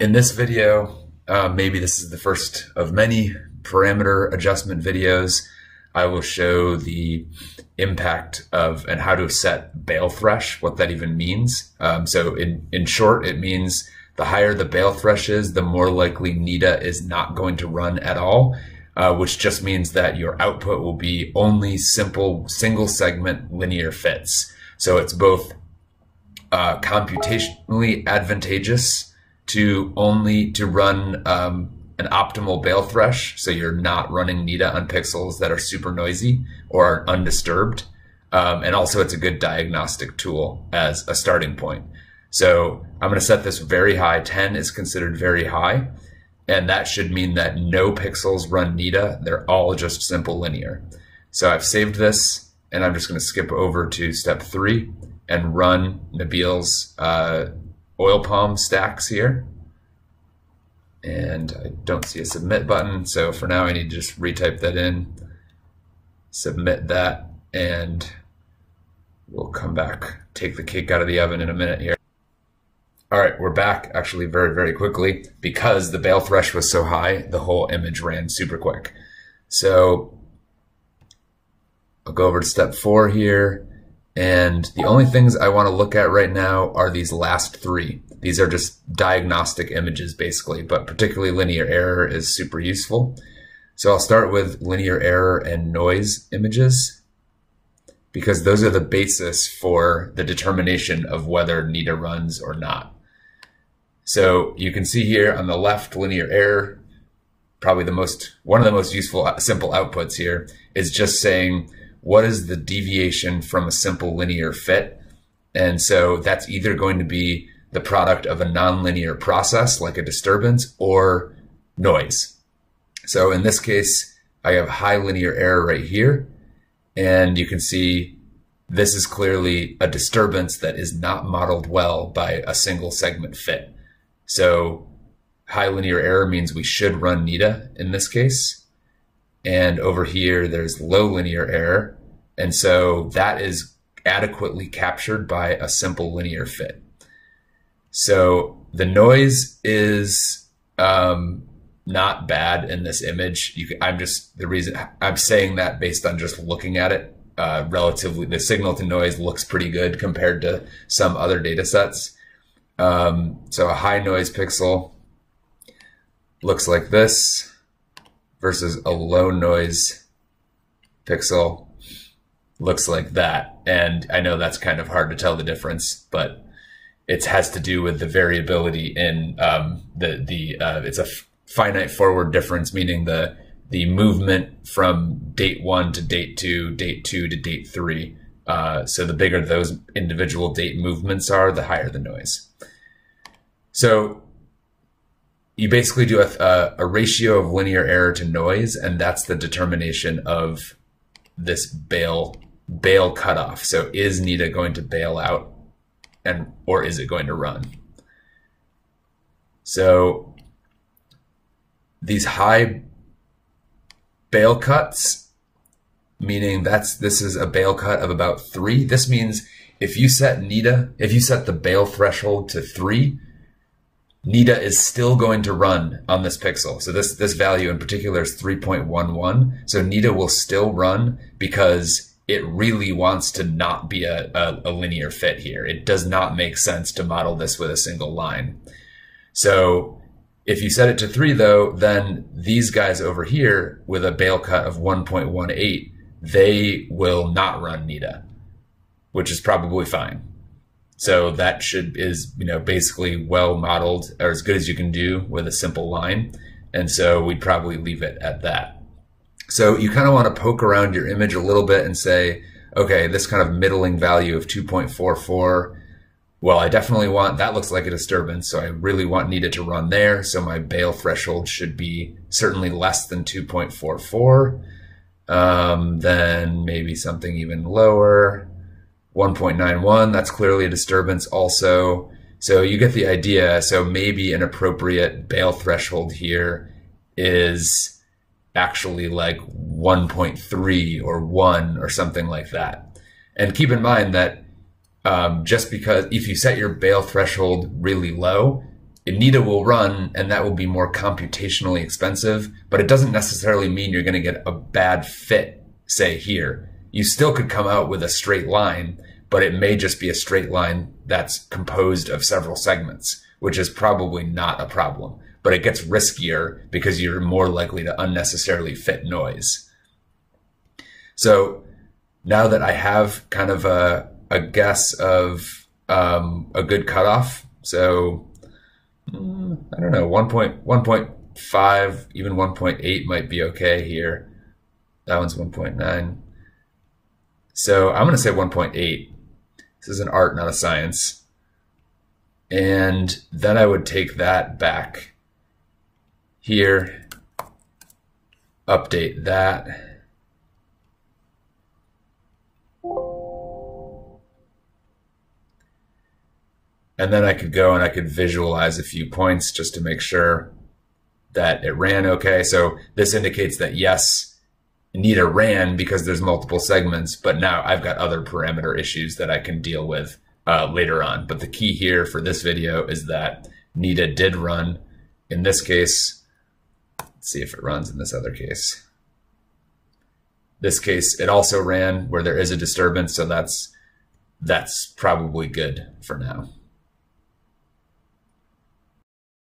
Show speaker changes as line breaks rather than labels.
In this video, maybe this is the first of many parameter adjustment videos, I will show the impact of and how to set bail thresh, what that even means. So in short, it means the higher the bail thresh is, the more likely NITA is not going to run at all, which just means that your output will be only simple single segment linear fits. So it's both computationally advantageous to run an optimal bail thresh, so you're not running NITA on pixels that are super noisy or are undisturbed. And also it's a good diagnostic tool as a starting point. So I'm going to set this very high. 10 is considered very high, and that should mean that no pixels run NITA. They're all just simple linear. So I've saved this, and I'm just going to skip over to step 3 and run Nabil's oil palm stacks here. And I don't see a submit button, so for now I need to just retype that in, submit that, and we'll come back, take the cake out of the oven in a minute here. All right, we're back actually very, very quickly. Because the bail thresh was so high, the whole image ran super quick. So I'll go over to step 4 here. And the only things I want to look at right now are these last 3. These are just diagnostic images basically, but particularly linear error is super useful. So I'll start with linear error and noise images, because those are the basis for the determination of whether NITA runs or not. So you can see here on the left, linear error, probably one of the most useful simple outputs here is just saying, what is the deviation from a simple linear fit? And so that's either going to be the product of a nonlinear process like a disturbance or noise. So in this case, I have high linear error right here. And you can see this is clearly a disturbance that is not modeled well by a single segment fit. So high linear error means we should run NITA in this case. And over here, there's low linear error. And so that is adequately captured by a simple linear fit. So the noise is not bad in this image. The reason I'm saying that based on just looking at it, relatively, the signal to noise looks pretty good compared to some other data sets. So a high noise pixel looks like this versus a low noise pixel looks like that. And I know that's kind of hard to tell the difference, but it has to do with the variability in it's a finite forward difference, meaning the movement from date 1 to date 2, date 2 to date 3. So the bigger those individual date movements are, the higher the noise. So you basically do a ratio of linear error to noise, and that's the determination of this bail cutoff. So is NITA going to bail out, or is it going to run? So these high bail cuts, meaning this is a bail cut of about 3. This means if you set the bail threshold to 3, NITA is still going to run on this pixel. So this value in particular is 3.11. So NITA will still run because it really wants to not be a linear fit here. It does not make sense to model this with a single line. So if you set it to 3 though, then these guys over here with a bail cut of 1.18, they will not run NITA, which is probably fine. So that is basically well modeled, or as good as you can do with a simple line. And so we'd probably leave it at that. So you kind of want to poke around your image a little bit and say, okay, this kind of middling value of 2.44, well, I definitely want, that looks like a disturbance, so I really want NITA to run there. So my bail threshold should be certainly less than 2.44. Then maybe something even lower. 1.91, that's clearly a disturbance also. So you get the idea. So maybe an appropriate bail threshold here is actually like 1.3 or 1 or something like that. And keep in mind that just because if you set your bail threshold really low, NITA will run, and that will be more computationally expensive, but it doesn't necessarily mean you're going to get a bad fit, say here. You still could come out with a straight line, but it may just be a straight line that's composed of several segments, which is probably not a problem. But it gets riskier because you're more likely to unnecessarily fit noise. So now that I have kind of a guess of a good cutoff, so I don't know, 1.5, even 1.8 might be okay here. That one's 1.9. So I'm going to say 1.8. This is an art, not a science. And then I would take that back here, update that. And then I could go and I could visualize a few points just to make sure that it ran okay. So this indicates that yes, NITA ran because there's multiple segments, but now I've got other parameter issues that I can deal with later on. But the key here for this video is that NITA did run. In this case, let's see if it runs in this other case. This case, it also ran where there is a disturbance, so that's probably good for now.